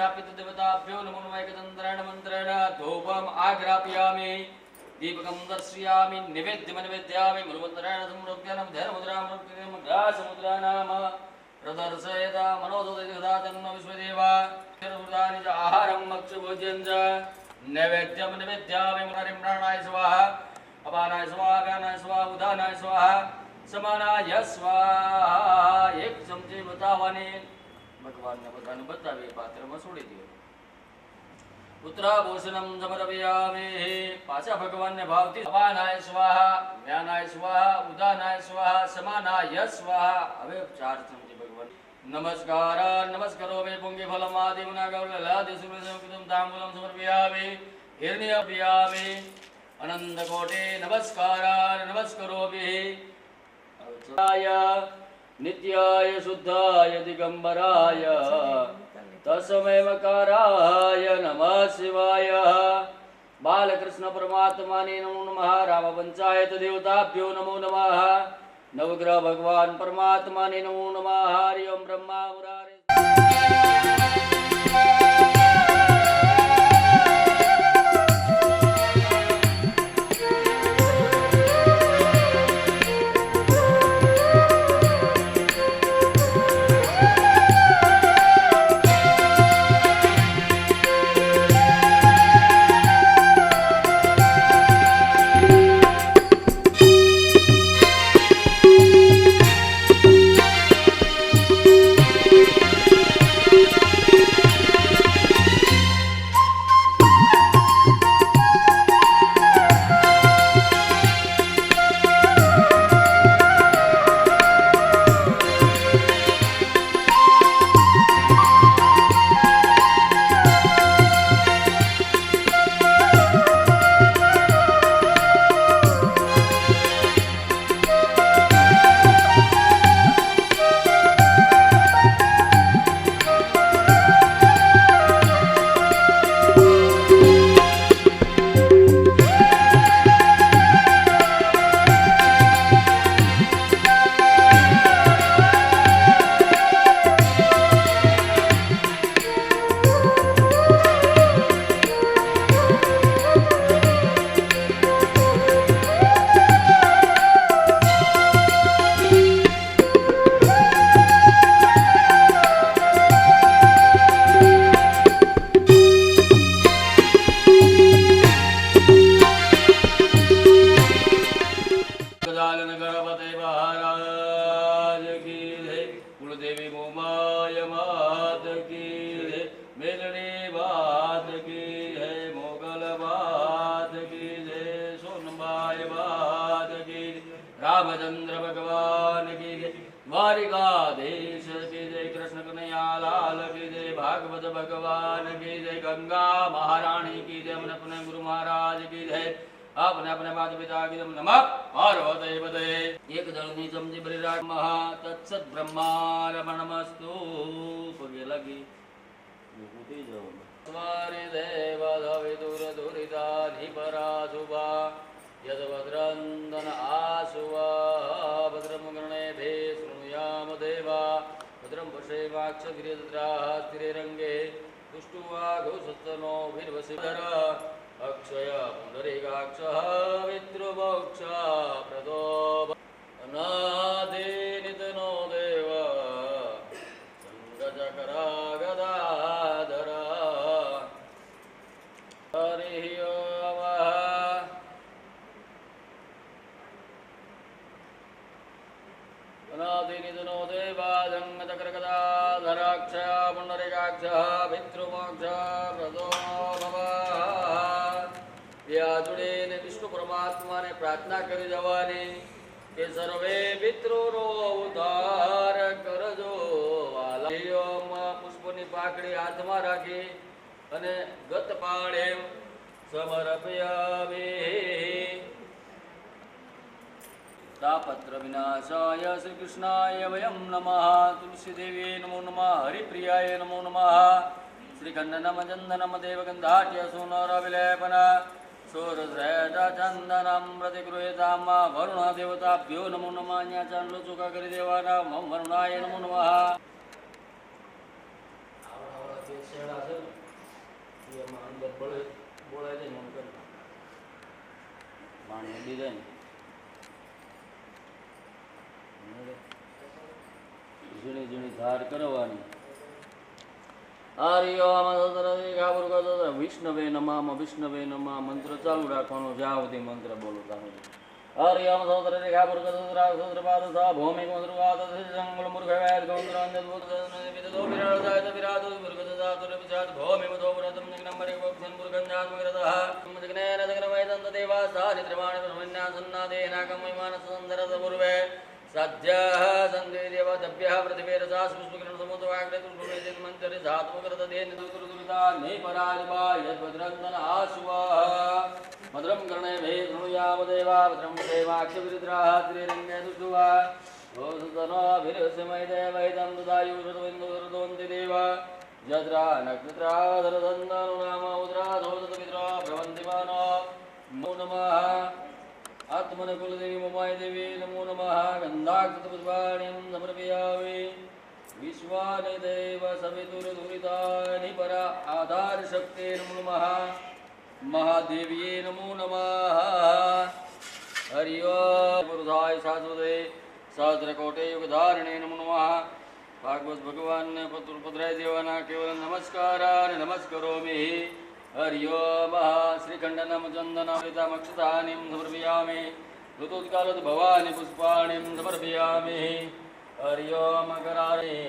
स्थापित देवताभ्यो नमो नमः एकदन्तरेण मन्त्रेण धूपम् आघ्रापयामि दीपकं दर्शयामि निवेद्यमनिवेद्यामि मनुमन्त्रेण समृद्ध्यानं ध्यानमुद्रां ग्रासमुद्रानाम प्रदर्शयत मनोदोदिता जन्म विश्वदेवा च आहारं मक्षभोज्यं च नैवेद्यं निवेद्यामि मुरारिं प्राणाय स्वाहा अपानाय स्वाहा व्यानाय स्वाहा उदानाय स्वाहा समानाय स्वाहा एक चमचे बतावाने भगवान ने बताने बतावे पात्र में छोड़ी दियो उत्तराभूषणं समर्पयामि पाछा भगवान ने भावती अपानाय स्वाहा व्यानाय स्वाहा उदानाय स्वाहा समानाय स्वाहा હવે 4 ચમચી ભગવાન नमस्कार नमस्कारो मे पुंगे फलमादि मुनागौललादि सुमृतम तांबूलं समर्पयामि हिरण्यप्रियामि अनंत कोटि नमस्कार नमस्करोमि नित्याय शुद्धाय दिगंबराय तस्मै मकाराय नमः शिवाय बालकृष्ण परमात्माने नमो नमः राम पंचायत देवताभ्यो नमो नमः नवग्रह भगवान परमात्माने नमो नमः हरि ओम ब्रह्मा मुरारे रामचंद्र भगवान की जय द्वारिकाधीश की जय कृष्ण कन्हैया लाल की जय भागवत भगवान की जय गंगा महारानी की जय अपने अपने गुरु महाराज की जय अपने अपने माता पिता की जय नमः पार्वती पते एक जलनी चमची बलिराज महा तत्सत ब्रह्मार्पणमस्तु पगे लगी विभूति जो स्वारि देव धविदुर दुरिता निपराधुवा यद्भद्रन्दन आशुवा भद्रं गणेभे शृणुयाम देवा भद्रं पश्येमाक्षगिरिद्राः स्थिररङ्गे तुष्टुवाघोषस्तनो भिर्वसिधर अक्षय पुण्डरीकाक्षः विद्रुमोक्षा प्रदो अनादिनितनो देव सङ्गचकरा गदाधर हरिः अनादिनिधनो देवादङ्गचक्रगदाधराक्षः पुण्डरीकाक्षः पितृमोक्षः प्रदो व्याजुड़े विष्णु परमात्मा ने प्रार्थना करी जवानी के सर्वे पितृनो उद्धार करजो वाला पुष्पनी पाकड़ी हाथ में राखी अने गत पाड़े समर्पयामि तापत्र विनाशाय श्री कृष्णाय वयं नमः तुलसी देवी नमो नमः हरिप्रियाय नमो नमः श्रीखंडनम चंदनम देवगंधाट्य सुनर विलेपन चंदनम प्रतिगृहीताम वरुण देवताभ्यो नमो नमः न्याचान्लो चुका करी देवाना मम वरुणाय नमो नमः વાળા છે ને એમાં અંદર બોલાય જાય ને એમ કરી પાણી ઉડી જાય ને ઝીણી ઝીણી ધાર કરવાની. વિષ્ણવે નમામ વિષ્ણવે નમા મંત્ર ચાલુ રાખવાનો જ્યાં સુધી મંત્ર બોલો ત્યાં સુધી. હરિયમ સૌત્ર રેખા પુરુષ સૌત્ર પાદ સા ભૌમિક મંત્ર વાદ સંગલ મુર્ખ વેદ ગૌત્ર અંજદ ભૂત વિદો વિરાળ દાય વિરાદ મુર્ખ દાતુર વિચાર ભૌમિ મધો પુરતમ નંબર એક વક્તન મુર્ગંજાત મગરતઃ મજગ્ને નજગ્ન વૈદંત દેવા સા નિત્રમાણ બ્રહ્મણ્યા સન્નાદે નાગમ વિમાન સંદરત પૂર્વે સજ્જઃ સંદે દેવતભ્યઃ પ્રતિવેરસા પુષ્પકરણ સમુદ્ર વાગ્રે તુર્ભુમેજન મંતરે ધાતુકૃત દેન દુર્દુર્દા મે પરાજવા યદ્ભદ્રંતન આશુવા મદ્રમ કર્ણે ભે ધૃણુયામ દેવા ભદ્રમ દેવાક્ષવિરુદ્રાહ ત્રિરંગે દુષ્ટુવા ભોસતનો વિરસમય દેવૈદમ દદાયુ ઋતુવિંદુ ઋતુવંતિ દેવા યદ્રા નક્ષત્રા ધરધંદનુ નામ ઉદ્રા ધોદત મિત્રા ભ્રવંતિમાનો નમો નમઃ આત્મન કુલદેવી મમાય દેવી નમો નમઃ ગંધાક્ષત પુષ્પાણિમ સમર્પયામિ વિશ્વાનિ દેવ સવિતુર દુરિતાનિ પરા આધાર શક્તિ નમો નમઃ મહાદેવીએ નમો નમઃ હરિ ઓમ પુરુષાય સાધુદે સહસ્રકોટે યુગધારણે નમો નમઃ ભાગવત ભગવાન પુત્રપુત્રાય દેવાના કેવલ નમસ્કાર નમસ્કરોમિ હરિ ઓમ શ્રીખંડનમ ચંદનામૃતામક્ષતાનિમ સમર્પયામિ ઋતુત્કાલત ભવાની પુષ્પાણિમ સમર્પયામિ હરિ ઓમ કરારે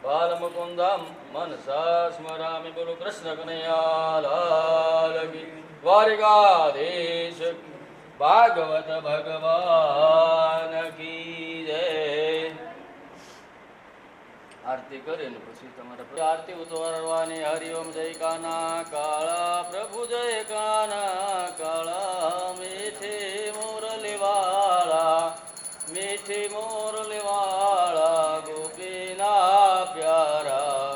બાલમુકુંદમ મનસા સ્મરામિ બોલો કૃષ્ણ કનૈયા લાલ કી દ્વારિકાધીશ ભાગવત ભગવાન કી જય. આરતી કરીને પછી તમારે આરતી ઉતારવાની. હરિ ઓમ જય કાના કાળા પ્રભુ જય કાના કાળા મીઠે મોરલી વાળા મીઠે મોરલી વાળા ગોપીના પ્યારા.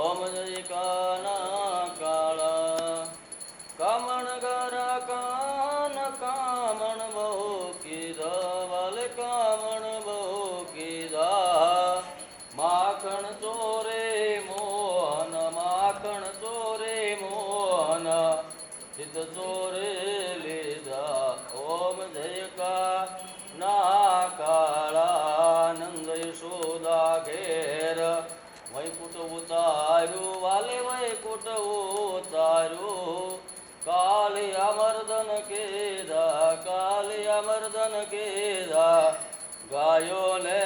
ઓમ જય કાના કાળા કામણ ગરા કાન કામણ બહુ કીધા વાલ કામણ બહુ કીધા માખણ ચોરે મોહન માખણ ચોરે મોહન ચિત ચોરે લીધા. ઓમ જય કાના કાળા નંદ યશોદા ઘેર વૈકુટ ઉતાર્યું વાલે વૈકુટ ઉતાર્યું કાલી અમર્દન કેદા કાલી અમર્દન કેદા ગાયો ને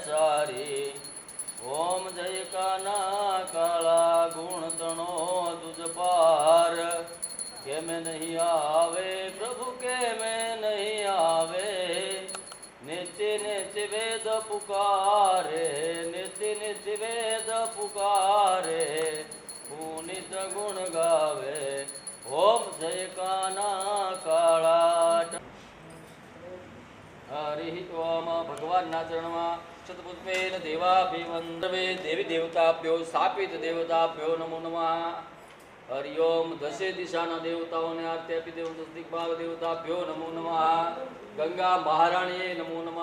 ચારી. ઓમ જય કાના કાળા ગુણ તણો તુજ પાર કેમ નહીં આવે પ્રભુ કેમ નહીં આવે નિત્ય નિત્ય વેદ પુકારે નિત્ય નિત્ય વેદ પુકારે પુનિત ગુણ ગાવે. ઓમ જય કાના કાળા. હરિ ઓમ ભગવાનના ચરણમાં શતપુષ્પેન દેવાભિવંદવે દેવી દેવતાભ્યો સ્થાપિત દેવતાભ્યો નમો નમઃ. હરિ ઓમ દશે દિશાના દેવતાઓને આરતી આપી દેવ દિગ્ભાગ દેવતાભ્યો નમો નમઃ. ગંગા મહારાણીએ નમો નમઃ.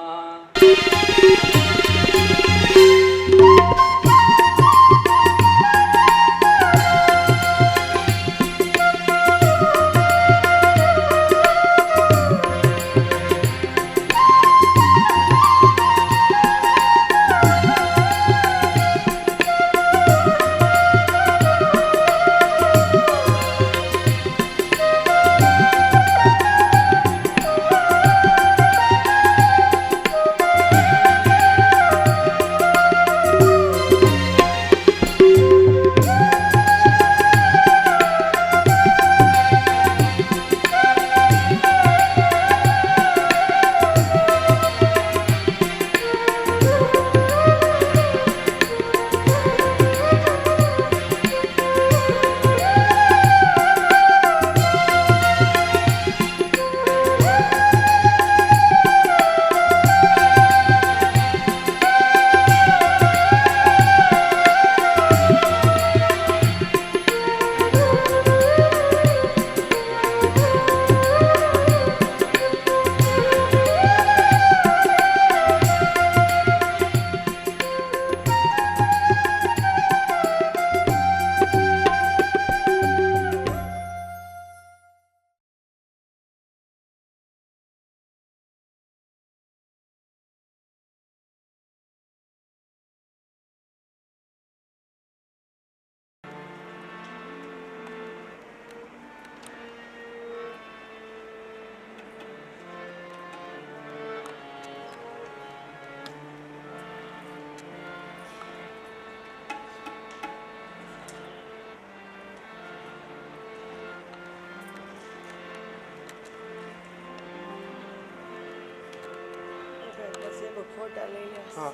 ફોટા લઈ લે. હા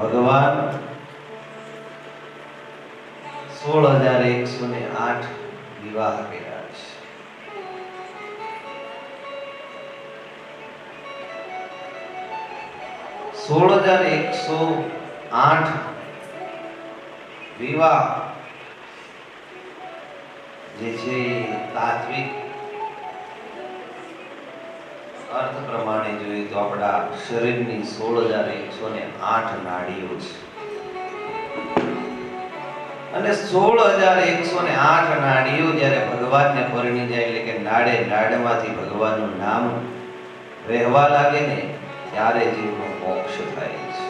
ભગવાન 16,108 વિવાહ કર્યા છે. 16,108 વિવાહ જે છે તાત્વિક અર્થ પ્રમાણે જોઈએ તો આપણા શરીરની 16,108 નાડીઓ છે અને 16,108 નાડીઓ જ્યારે ભગવાનને પરણી જાય એટલે કે નાડે નાડમાંથી ભગવાનનું નામ રહેવા લાગે ને ત્યારે જીવનો મોક્ષ થાય છે.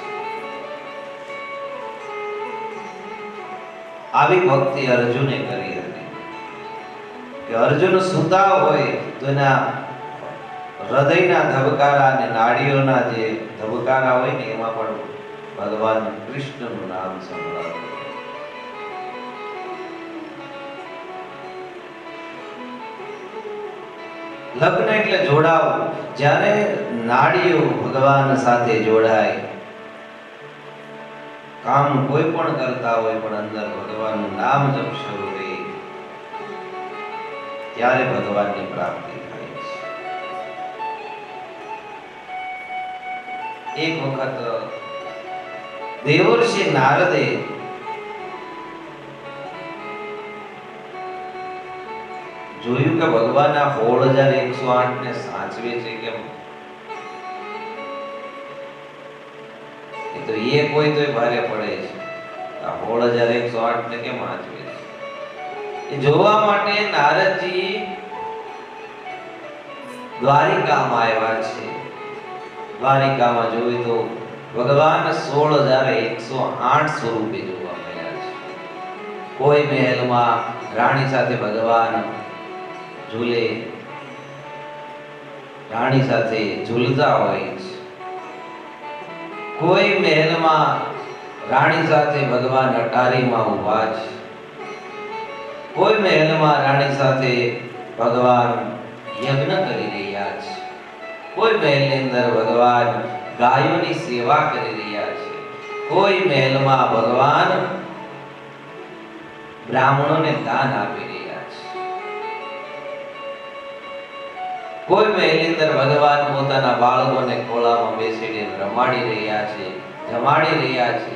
આવી ભક્તિ અર્જુને કરી હતી કે અર્જુન સૂતા હોય તો એના હૃદયના ધબકારા અને નાડીઓના જે ધબકારા હોય ને એમાં પણ ભગવાન કૃષ્ણનું નામ સંભળાતું. લગ્ન એટલે જોડાવું. જ્યારે નાડીઓ ભગવાન સાથે જોડાય, કામ કોઈ પણ કરતા હોય પણ અંદર ભગવાનનું નામ જપ શરૂ રહે, ત્યારે ભગવાનની પ્રાપ્તિ થાય છે. એક વખત દેવર્ષિ નારદે જોયું કે ભગવાન આ 16,108 ને સાચવે છે કેમ? એ તો એક હોય તોય ભારે પડે છે. આ 16,108 ને કેમ સાચવે છે? એ જોવા માટે નારદજી દ્વારિકામાં આવ્યા છે. દ્વારિકામાં જોયું તો ભગવાન 16,108 સ્વરૂપે જોવા મળ્યા છે. કોઈ મહેલમાં રાણી સાથે ભગવાન ઝૂલે, રાણી સાથે ઝૂલતા હોય છે. કોઈ મહેલમાં રાણી સાથે ભગવાન અટારીમાં ઊભા છે. કોઈ મહેલમાં રાણી સાથે ભગવાન યજ્ઞ કરી રહ્યા છે. કોઈ મહેલની અંદર ભગવાન ગાયોની સેવા કરી રહ્યા છે. કોઈ મહેલમાં ભગવાન બ્રાહ્મણોને દાન આપી રહ્યા છે. કોઈ મહેલની અંદર ભગવાન પોતાના બાળકોને ખોળામાં બેસાડીને રમાડી રહ્યા છે, જમાડી રહ્યા છે.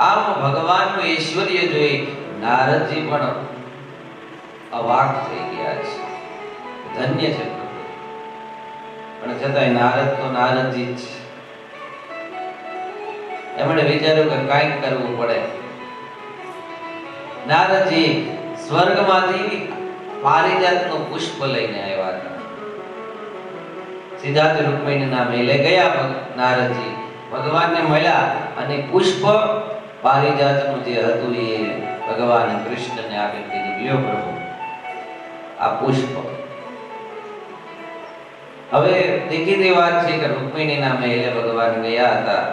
આમ ભગવાનનું ઐશ્વર્ય જોઈ નારદજી પણ અવાક થઈ ગયા છે. ધન્ય છે પ્રભુ. પણ છતાંય નારદ તો નારદજી જ છે. એમણે વિચાર્યું કે કાંઈક કરવું પડે. નારદજી સ્વર્ગમાંથી પારિજાતનું પુષ્પ લઈને આવ્યા હતા. સીધા જ રૂકમિણીના મહેલે ગયા નારદજી, ભગવાનને મળ્યા અને પુષ્પ પારિજાતનું જે હતું એ ભગવાન કૃષ્ણને આપીને કીધું, લ્યો પ્રભુ આ પુષ્પ. હવે દેખીતી વાત છે કે રૂકમિણીના મહેલે ભગવાન ગયા હતા.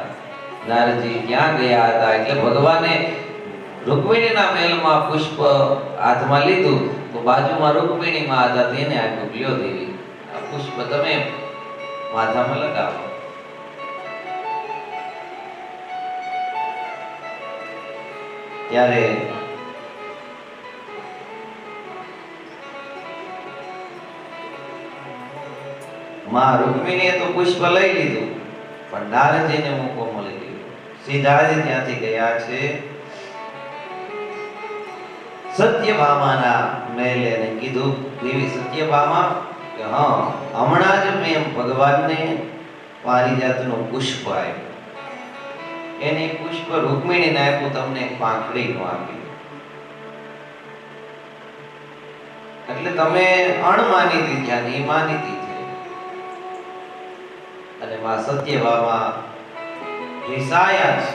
નારદજી ક્યાં ગયા હતા એટલે ભગવાને રૂકમિણીના મહેલમાં પુષ્પ હાથમાં લીધું તો બાજુમાં રૂકમિણીમાં હતા તેને આપ્યું, લ્યો દેવી આ પુષ્પ તમે માથામાં લગાવો. ત્યારે માં રૂકમિણીએ તો પુષ્પ લઈ લીધું પણ નારદજીને મોકો મળી ગયો. સીધા જ ત્યાંથી ગયા છે સત્યભામાના મહેલે અને કીધું, દેવી સત્યભામા કે હા હમણાં જ મેં ભગવાનને પારિજાતનું પુષ્પ આપ્યું. એને પુષ્પ રૂકમિણીને આપ્યું, તમને પાંખડીનું આપ્યું. એટલે તમે અણમાનીતી થયા ને માનીતી થઈ. અને માં સત્યભામા રિસાયા છે.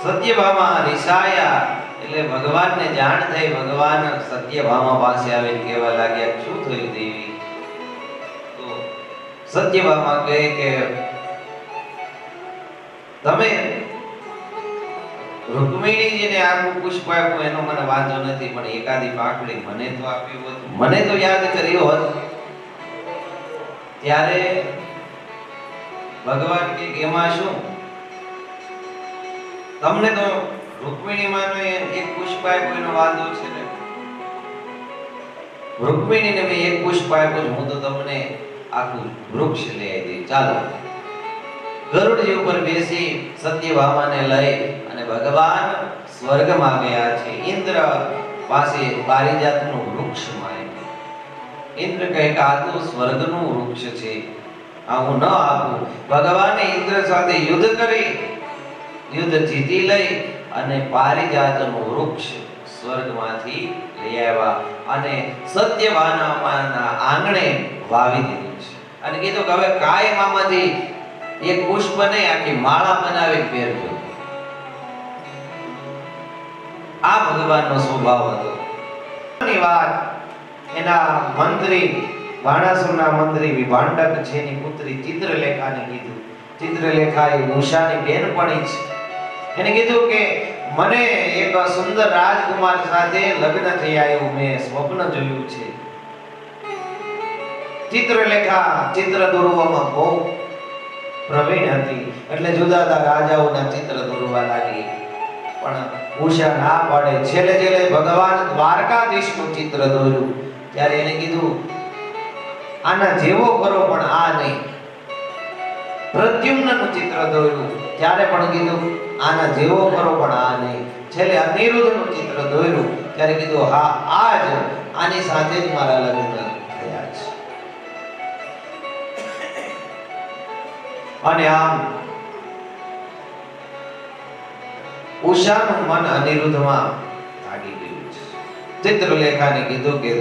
સત્યભામા રિસાયા એટલે ભગવાનને જાણ થઈ. ભગવાન સત્યભામા પાસે આવીને કહેવા લાગ્યા, શું થયું દેવી? તો સત્યભામા કહે કે તમે રૂકમિણીજીને આખું પુષ્પ આપ્યું એનો મને વાંધો નથી, પણ એકાદી પાંખડી મને તો આપી હોત, મને તો યાદ કર્યો હોત. ત્યારે ભગવાન કે એમાં શું, તમને તો રૂકમિણીમાંનો એક પુષ્પ આપ્યો એનો વાંધો છે ને, રૂકમિણીને મેં એક પુષ્પ આપ્યું, હું તો તમને આખું વૃક્ષ લઈ આવી. ચાલો ગરુડજી ઉપર બેસી સત્યભામાને લઈ અને ભગવાન સ્વર્ગમાં ગયા છે. ઇન્દ્ર પાસે પારિજાતનું વૃક્ષ માંગ્યું. ઇન્દ્ર કહે કે આ તો સ્વર્ગનું વૃક્ષ છે, આ હું ન આપું. ભગવાને ઇન્દ્ર સાથે યુદ્ધ કરી, યુદ્ધ જીતી લઈ અને પારિજાતનું વૃક્ષ સ્વર્ગમાંથી લઈ આવ્યા અને સત્યભામાના આંગણે વાવી દીધું છે. અને કીધું કે હવે કાયમ આમાંથી એક પુષ્પ નહીં આખી માળા બનાવી પહેરજો. આ ભગવાનનો સ્વભાવ હતો. ની વાત એના મંત્રી બાણાસુરના મંત્રી વિભાંડક છે એની પુત્રી ચિત્રલેખાને કીધું. ચિત્રલેખા એ ઉષાની બેનપણી છે. એને કીધું કે મને એક સુંદર રાજકુમાર સાથે લગ્ન થયા એવું મેં સ્વપ્ન જોયું છે. ચિત્રલેખા ચિત્ર દોરવામાં બહુ પ્રવીણ હતી એટલે જુદા જુદા રાજાઓના ચિત્ર દોરવા લાગી, પણ ઉષા ના પાડે. છેલ્લે છેલ્લે ભગવાન દ્વારકાધીશનું ચિત્ર દોર્યું. ત્યારે એને કીધું આના જેવો કરો પણ આ નહીં. પ્રદ્યુમ્નનું ચિત્ર દોર્યું ત્યારે પણ કીધું આના જેવો કરો પણ આ નહીં. છેલ્લે અનિરુદ્ધનું ચિત્ર દોર્યું ત્યારે કીધું હા આજ આની સાથે જ મારા લગ્ન થયા છે. અને આમ ઉષાનું મન અનિરુદ્ધમાં લાગી ગયું છે. ચિત્રલેખાને કીધું કે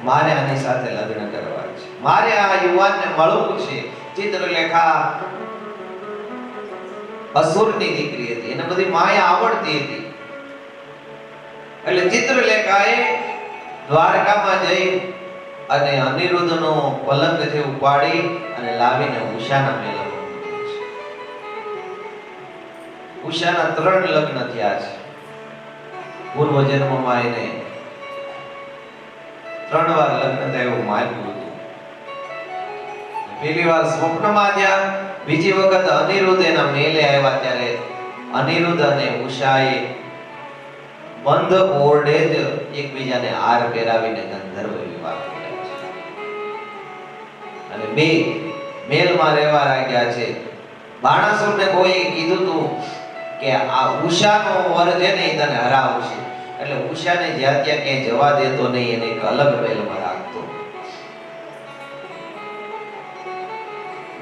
મારે આની સાથે લગ્ન કરવા છે, મારે આ યુવાનને મળવું છે. ચિત્રલેખા અસુરની દીકરી હતી, એને બધી માયા આવડતી હતી. એટલે ચિત્રલેખાએ દ્વારકામાં જઈ અને અનિરુદ્ધનો પલંગ છે ઉપાડી અને લાવીને ઉષાના મેળામાં મૂક્યો છે. ઉષાના 3 લગ્ન થયા છે. પૂર્વ જન્મમાં એને 3 વાર લગ્ન થયા એવું માન્યું હતું. પહેલી વાર સ્વપ્નમાં થયા, બીજી વખત અનિરુદ્ધ એના મેલે આવ્યા ત્યારે અનિરુદ્ધ અને ઉષાએ બંધ ઓરડે જ એકબીજાને હાર પહેરાવીને ગંધર્વ વિવાહ કર્યા છે. અને બે મેલમાં રહેવા લાગ્યા છે. બાણાસુરને કોઈ કીધું હતું કે આ ઉષાનો વર છે ને એ તને હરાવશે, એટલે ઉષાને જ્યાં ત્યાં ક્યાંય જવા દેતો નહીં, એને એક અલગ મેલમાં રાખતો.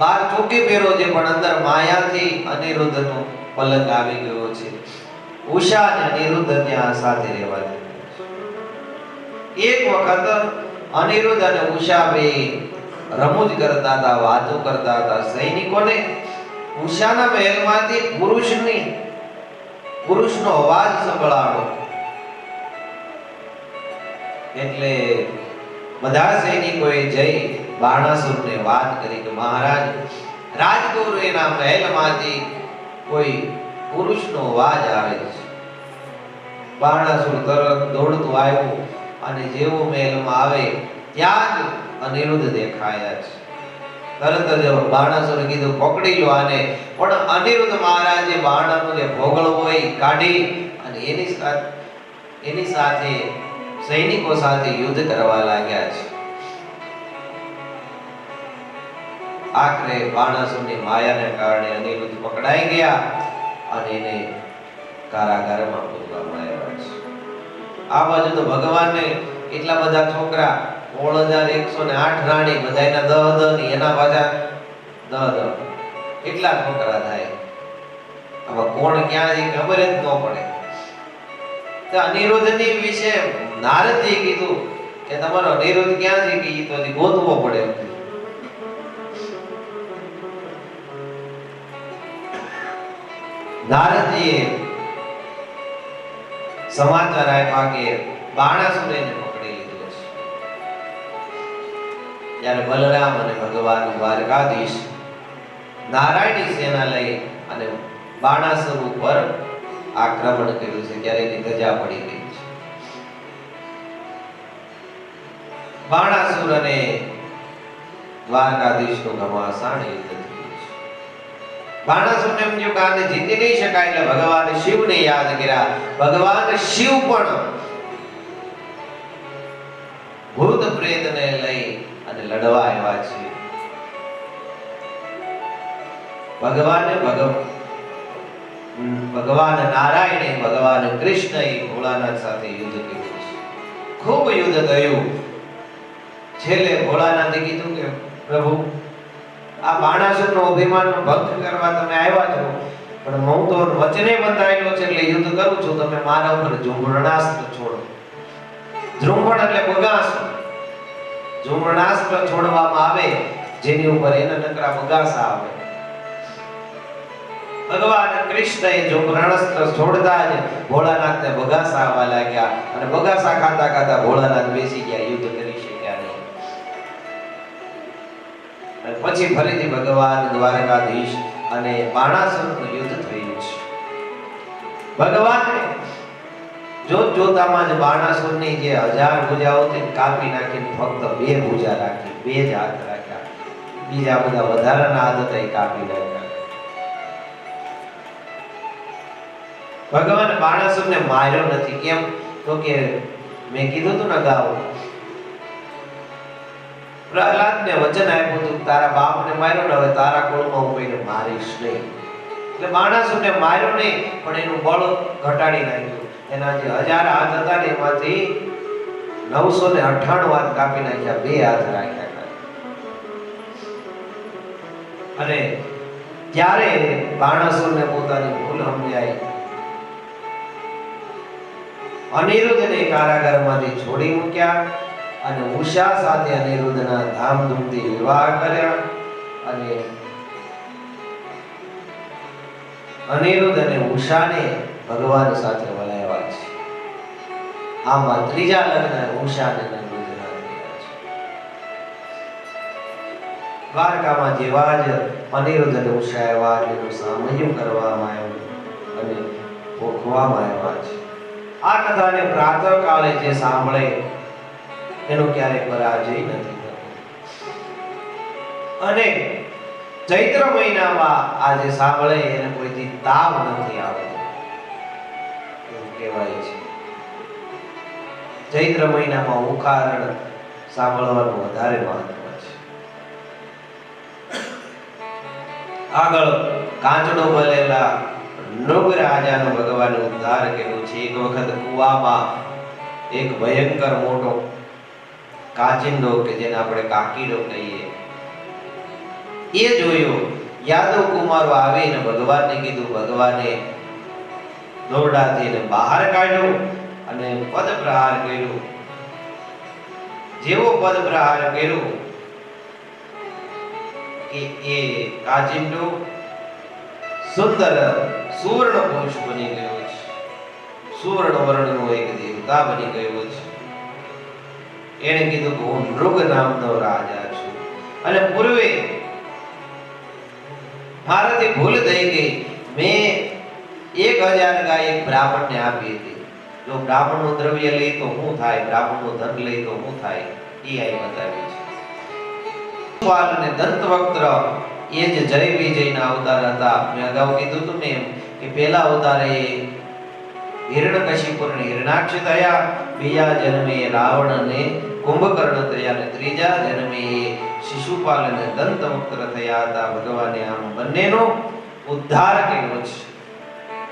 બહાર ચોકી પહેરો છે પણ અંદર માયાથી અનિરુદ્ધનો પલંગ આવી ગયો છે. ઉષા અને અનિરુદ્ધ ત્યાં સાથે રહેવા દે. એક વખત અનિરુદ્ધ અને ઉષા બે રમૂજ કરતા હતા, વાતો કરતા હતા. સૈનિકોને ઉષાના મહેલમાંથી પુરુષનો અવાજ સંભળાયો. એટલે બધા સૈનિકોએ જઈ બાણાસુરને વાત કરી કે મહારાજ, રાજગુરુના મહેલમાંથી કોઈ પુરુષનો અવાજ આવે છે. બાણાસુર તરત દોડતું આવ્યું અને જેવો મહેલમાં આવે ત્યાં જ અનિરુદ્ધ દેખાયા છે. તરત જ બાણાસુરે કીધું પકડી લો આને. પણ અનિરુદ્ધ મહારાજે બાણાનો જે ભોગળો હોય કાઢી અને એની સાથે સૈનિકો સાથે યુદ્ધ કરવા લાગ્યા છે. આખરે બાણાસુરની માયાને કારણે અનિરુદ્ધ પકડાઈ ગયા અને એને કારાગારમાં પૂરવામાં આવ્યા છે. આ બાજુ તો ભગવાનને એટલા બધા છોકરા 16,108 રાણી, બધાયના 10 ની એના પાછા 10 એટલા છોકરા થાય. હવે કોણ ક્યાં છે ખબર જ ન પડે. તો અનિરુદ્ધની વિશે નારદજીએ કીધું કે તમારો અનિરુદ્ધ ક્યાં છે કે ઈ તો ગોતવો પડે. નારદજીએ સમાચાર આપ્યા કે બાણાસુરે પકડી લીધો છે. ત્યારે બલરામ અને ભગવાન દ્વારકાધીશ નારાયણી સેના લઈ અને બાણાસુર ઉપર આક્રમણ કર્યું છે. ત્યારે એની ધજા પડી ગઈ છે. બાણાસુર અને દ્વારકાધીશનું ઘમાસાણ યુદ્ધ થયું છે. બાણાસુરને એમ જો કાને જીતી નહીં શકાય એટલે ભગવાન શિવને યાદ કર્યા. ભગવાન શિવ પણ ભૂત પ્રેતને લઈ અને લડવા આવ્યા છે. ભગવાન નારાયણે ભગવાન કૃષ્ણએ ભોળાનાથ સાથે યુદ્ધ કર્યું છે. ખૂબ યુદ્ધ થયું. છેલ્લે ભોળાનાથે કીધું કે પ્રભુ, આ બાણાસુરનો અભિમાનનો ભંગ કરવા તમે આવ્યા છો, પણ હું તો વચને બંધાયેલો છે એટલે યુદ્ધ કરું છું. તમે મારા ઉપર ઝુંબરણાસ્ત્ર છોડો. ઝુંબણ એટલે બગાસો. ઝુંબરણાસ્ત્ર છોડવામાં આવે જેની ઉપર એના નકરા બગાસા આવે. ભગવાન કૃષ્ણએ ઝુંબરણાસ્ત્ર છોડતા જ ભોળાનાથને બગાસા આવવા લાગ્યા અને બગાસા ખાતા ખાતા ભોળાનાથ બેસી ગયા, યુદ્ધ કરી શક્યા નહીં. પછી ફરીથી ભગવાન દ્વારકાધીશ અને બાણાસુરનું યુદ્ધ થયું છે. ભગવાને જોતામાં જ બાણાસુરની જે 1000 ભુજાઓ હતી કાપી નાખીને ફક્ત 2 ભુજા રાખી, 2 જ હાથ રાખ્યા. બીજા બધા વધારાના હાથ હતા એ કાપી નાખ્યા. ભગવાન બાણાસુરને માર્યો નથી. કેમ? તો કે મેં કીધું હતું ને અગાઉ, પ્રહલાદને વચન આપ્યું હતું તારા બાપને માર્યો ને હવે તારા કોળમાં હું કોઈને મારીશ નહીં. એટલે બાણાસુરને માર્યો નહીં પણ એનું બળ ઘટાડી નાખ્યું. એના જે 1000 હાથ હતા ને એમાંથી 998 હાથ કાપી નાખ્યા, 2 હાથ રાખ્યા. અને ત્યારે બાણાસુરને પોતાની ભૂલ સમજાઈ. અનિરુદ્ધને કારાગારમાંથી છોડી મૂક્યા અને ઉષા સાથે અનિરુદ્ધના ધામધૂમથી વિવાહ કર્યા. અને અનિરુદ્ધ અને ઉષાને ભગવાન સાથે વલાવ્યા છે. આમાં ત્રીજા લગ્ન ઉષા અને અનિરુદ્ધના થયા છે. દ્વારકામાં જેવા જ અનિરુદ્ધ અને ઉષા એવા એનું સામયું કરવામાં આવ્યું અને ભોગવામાં આવ્યા છે. આ કથાને પ્રાતઃકાળે જે સાંભળે એનો ક્યારેય પરાજય નથી થતો. અને ચૈત્ર મહિનામાં આ જે સાંભળે એને કોઈથી તાવ નથી આવતો એવું કહેવાય છે. ચૈત્ર મહિનામાં ઉખારણ સાંભળવાનું વધારે મહત્વ છે. આગળ કાંચડો ભલેલા નૃગ રાજાનો ભગવાને ઉદ્ધાર કર્યો છે. એક વખત કુવામાં એક ભયંકર મોટો કાચિંડો કે જેને આપણે કાકીડો કહીએ એ જોયો. યાદવ કુમારો આવીને ભગવાનને કીધું. ભગવાને દોરડાથી એને બહાર કાઢ્યો અને પદ પ્રહાર કર્યો. જેવો પદ પ્રહાર કર્યો કે એ કાચિંડો સુંદર સુવર્ણ પુરુષ બની ગયો છે. સુવર્ણ વર્ણનો એક દેવતા બની ગયો છે. એને કીધું કે હું નૃગ નામનો રાજા છું અને પૂર્વે મારાથી ભૂલ થઈ ગઈ. મેં 1000 ગાય એક બ્રાહ્મણને આપી હતી. જો બ્રાહ્મણનું દ્રવ્ય લઈ તો શું થાય, બ્રાહ્મણનું ધન લઈ તો શું થાય, એ અહીં બતાવ્યું છે. શિશુપાલ અને દંતવક્ત્ર એ જ જય વિજયના અવતાર હતા. મેં અગાઉ કીધું હતું ને કે પહેલા અવતારે હિરણ્યકશિપુ અને હિરણાક્ષ થયા, બીજા જન્મે રાવણ અને કુંભકર્ણ થયા અને ત્રીજા જન્મે શિશુપાલ અને દંતવક્ત્ર થયા હતા. ભગવાને આમ બંનેનો ઉદ્ધાર કર્યો છે.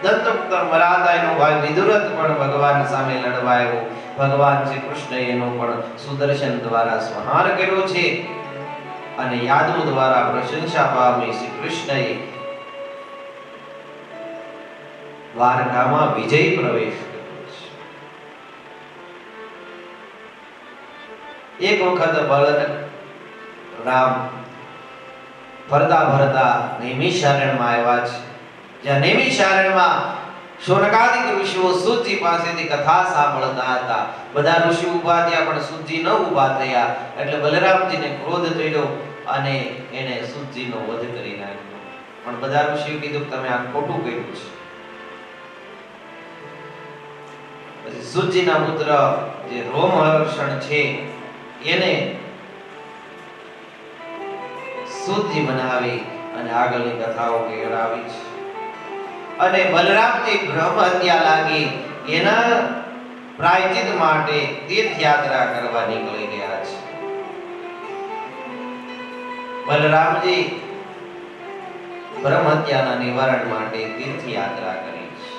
દંતવક્ત્ર મરાતા એનો ભાઈ વિદુરથ પણ ભગવાન સામે લડવા આવ્યો. ભગવાન શ્રી કૃષ્ણએ એનો પણ સુદર્શન દ્વારા સંહાર કર્યો છે અને યાદવ દ્વારા પ્રશંસા પામી શ્રી કૃષ્ણએ દ્વારકામાં વિજય પ્રવેશ કર્યો છે. એક વખત બલરામ ફરતા ફરતા નૈમિષારણ્યમાં આવ્યા છે. જ્યાં નૈમિષારણ્યમાં શૌનકાદિક ઋષિઓ સૂતજી પાસેથી કથા સાંભળતા હતા. બધા ઋષિ ઊભા થયા પણ સૂતજી ન ઊભા થયા એટલે બલરામજીને ક્રોધ ચડ્યો અને એને સૂતજીનો વધ કરી નાખ્યો. પણ બધા ઋષિઓ કીધું તમે આ ખોટું કર્યું છે. પછી સૂતજીના પુત્ર જે રોમહર્ષણ છે એને સૂતજી બનાવી અને આગળની કથાઓ કહેવાવી છે. અને બલરામજી બ્રહ્મ હત્યા લાગી એના પ્રાયચિત માટે તીર્થયાત્રા કરવા નીકળી ગયા છે. બલરામજી બ્રહ્મ હત્યાના નિવારણ માટે તીર્થયાત્રા કરી છે.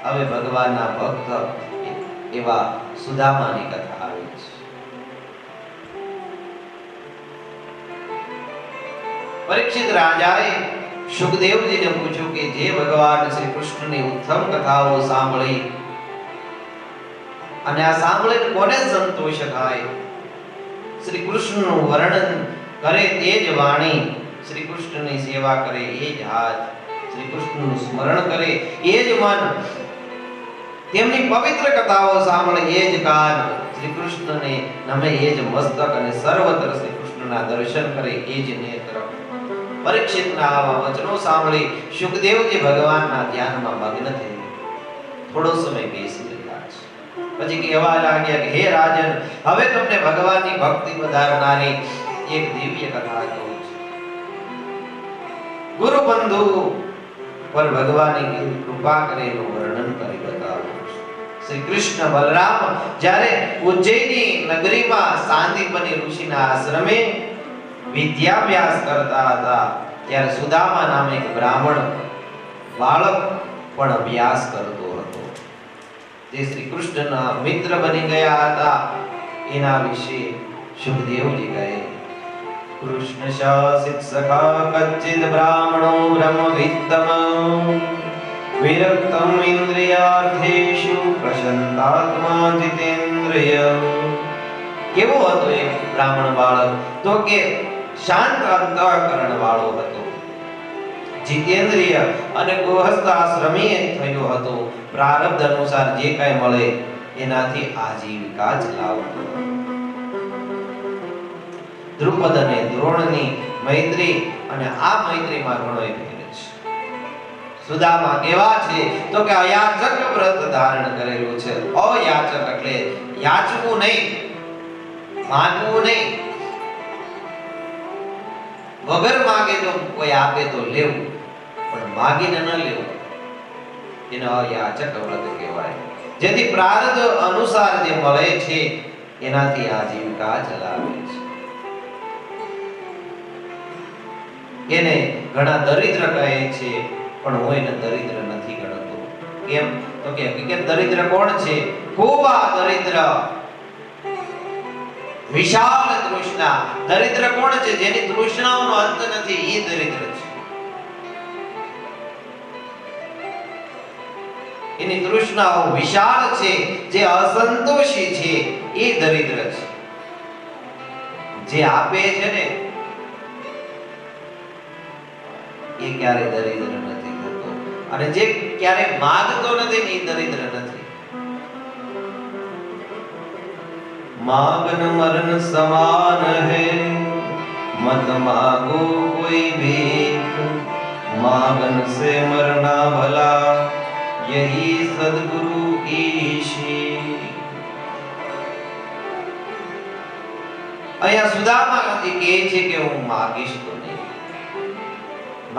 હવે ભગવાનના ભક્ત એવા સુદામાની કથા આવી છે. પરીક્ષિત રાજાએ સુખદેવજીને પૂછ્યું કે જે ભગવાન શ્રી કૃષ્ણની ઉત્તમ કથાઓ સાંભળી અને આ સાંભળીને કોને સંતોષ થાય? શ્રી કૃષ્ણનું વર્ણન કરે તે જ વાણી, શ્રી કૃષ્ણની સેવા કરે એ જ હાથ, શ્રી કૃષ્ણનું સ્મરણ કરે એ જ મન, તેમની પવિત્ર કથાઓ સાંભળે એ જ કાન, શ્રી કૃષ્ણને નમે એ જ મસ્તક અને સર્વત્ર શ્રી કૃષ્ણના દર્શન કરે એ જ નેત્ર. પરીક્ષિતના આવા વચનો સાંભળી સુખદેવજી ભગવાનના ધ્યાનમાં મગ્ન થઈ થોડો સમય બેસી રહ્યા છે. પછી કહેવા લાગ્યા કે હે રાજન, હવે તમને ભગવાનની ભક્તિ વધારનારી એક દિવ્ય કથા કહું છું. ગુરુ બંધુ પર ભગવાને કૃપા કરીને વર્ણન કરી બતાવ્યું. શ્રી કૃષ્ણ બલરામ જ્યારે ઉજ્જૈની નગરીમાં સાંદીપની ઋષિના આશ્રમે વિદ્યાભ્યાસ કરતા હતા ત્યારે સુદામા નામે એક બ્રાહ્મણ બાળક પણ અભ્યાસ કરતો હતો. જે શ્રી કૃષ્ણના મિત્ર બની ગયા હતા એના વિશે સુખદેવજી કહે, કૃષ્ણ શાસિત સખા કચ્ચિદ બ્રાહ્મણો બ્રહ્મવિત્તમ વિરક્તમ ઇન્દ્રિયાર્થેષુ પ્રશંતાત્મા જીતેન્દ્રિય. કેવો હતો એ બ્રાહ્મણ બાળક? તો કે શાંત અંતઃકરણ વાળો હતો, જીતેન્દ્રિય અને ગૃહસ્થાશ્રમી થયો હતો. પ્રારબ્ધ અનુસાર જે કાંઈ મળે એનાથી આજીવિકા ચલાવતો. દ્રુપદ અને દ્રોણની મૈત્રી અને આ મૈત્રીમાં ઘણો ફેર છે. સુદામા કેવા છે તો કે અયાચક વ્રત ધારણ કરેલું છે. અયાચક એટલે યાચવું નહીં, માંગવું નહીં, વગર માગે તો કોઈ આપે તો લેવું, પણ માગીને ન લેવું, એને અયાચક વ્રત કહેવાય. જેથી પ્રારબ્ધ અનુસાર જે મળે છે એનાથી આજીવિકા ચલાવે છે. એને ઘણા દરિદ્ર કહે છે, પણ હું એને દરિદ્ર નથી ગણતો. કેમ તો કે હકીકત દરિદ્ર કોણ છે? ખૂબ આ દરિદ્ર વિશાળ તૃષ્ણા. દરિદ્ર કોણ છે? જેની તૃષ્ણાઓનો અંત નથી, એ દરિદ્ર છે. એની તૃષ્ણાઓ વિશાળ છે, જે અસંતોષી છે એ દરિદ્ર છે. જે આપે છે ને એ ક્યારે દરિદ્ર નથી થતો, અને જે ક્યારે માંગતો નથી ને એ દરિદ્ર નથી. मांगन मरण समान है, मत मांगो कोई भीख, मांगन से मरना भला, यही सद्गुरु की सीख. અહીંયા સુદામાજી કહે છે કે હું માગીશ તો નહીં.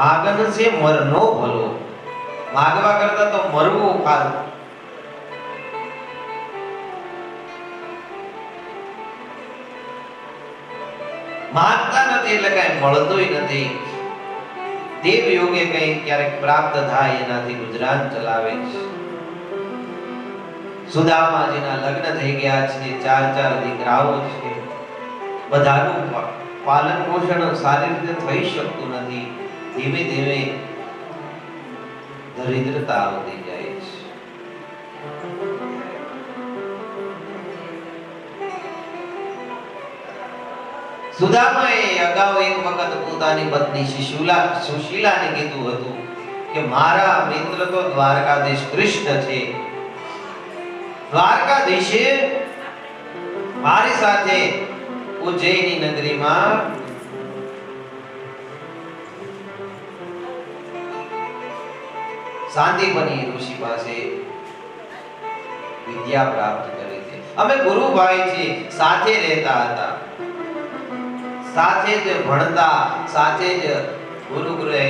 માગન સે મરનો ભલો, માગવા કરતા તો મરવું સારું. માંગતા નથી એટલે કઈ મળતું નથી. દેવ યોગે કઈ ક્યારેક પ્રાપ્ત થાય એનાથી ગુજરાન ચલાવે છે. સુદામાજીના લગ્ન થઈ ગયા છે, 4 દીકરાઓ છે. બધાનું પાલન પોષણ સારી રીતે થઈ શકતું નથી. ધીમે ધીમે દરિદ્રતા આવતી જાય છે. સુદામાએ અગાઉ એક વખત પોતાની પત્ની સુશીલાને કીધું હતું કે મારા મિત્ર તો દ્વારકાધીશ કૃષ્ણ છે. દ્વારકાધીશે મારી સાથે ઉજ્જૈની નગરીમાં સાંદીપની ઋષિ પાસે વિદ્યા પ્રાપ્ત કરી છે. અમે ગુરુભાઈ છે, સાથે રહેતા હતા, સાથે જ ભણતા, સાથે જ ગુરુગૃહે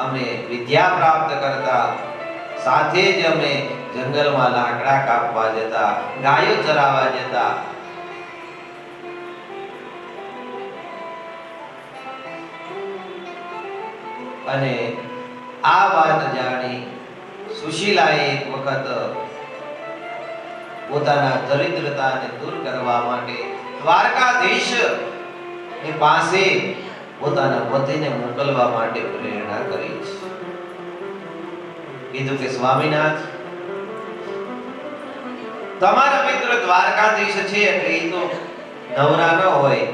અમે વિદ્યા પ્રાપ્ત કરતા, સાથે જ અમે જંગલમાં લાકડા કાપવા જતા, ગાયો ચરાવવા જતા. અને આ વાત જાણી સુશીલાએ એક વખત પોતાના દરિદ્રતાને દૂર કરવા માટે દ્વારકાધીશ ની પાસે પોતાના પતિને મોકલવા માટે પ્રેરણા કરી છે. કીધું કે સ્વામીનાથ, તમારા મિત્ર દ્વારકાધીશ છે એટલે એ તો નવરા ન હોય,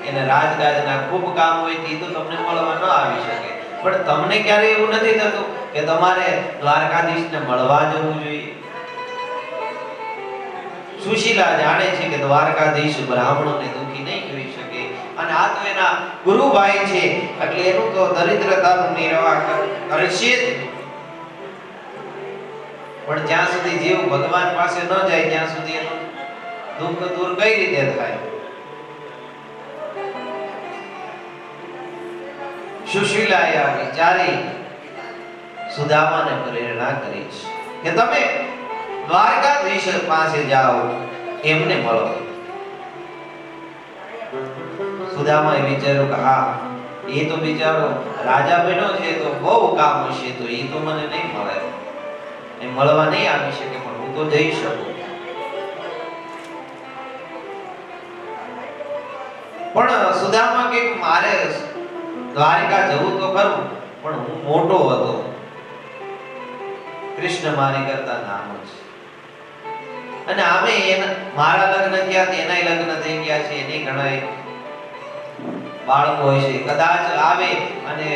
એને રાજકાજના ખૂબ કામ હોય, એ તો તમને મળવા ન આવી શકે. પણ તમને ક્યારે એવું નથી થતું કે તમારે દ્વારકાધીશને મળવા જવું જોઈએ? સુશીલા જાણે છે કે દ્વારકાધીશ બ્રાહ્મણોને દુખી નહીં કરી શકે, અને આ તો એના ગુરુભાઈ છે એટલે એનું તો દરિદ્રતાનું નિર્વાહ કરશે જ. પણ જ્યાં સુધી જીવ ભગવાન પાસે ન જાય ત્યાં સુધી એનું દુઃખ દૂર કઈ રીતે થાય? સુશીલાએ આ વિચારી સુદામાને પ્રેરણા કરી કે તમે દ્વારકાધીશ પાસે જાઓ, એમને મળો. સુદામાએ વિચાર્યું કે હા, એ તો બિચારો રાજા બન્યો છે તો બહુ કામ હશે, તો એ તો મને નહીં મળે, એ મળવા નહીં આવી શકે, પણ હું હું તો જઈ શકું, પણ સુદામા કે મારે દ્વારિકા જવું તો ખરું, પણ હું મોટો હતો, કૃષ્ણ મારી કરતા નાનો છે, અને આમે મારા લગ્ન થયા, એનાય લગ્ન થઈ ગયા છે, એની ઘણા બાળકો હોય છે, કદાચ આવે અને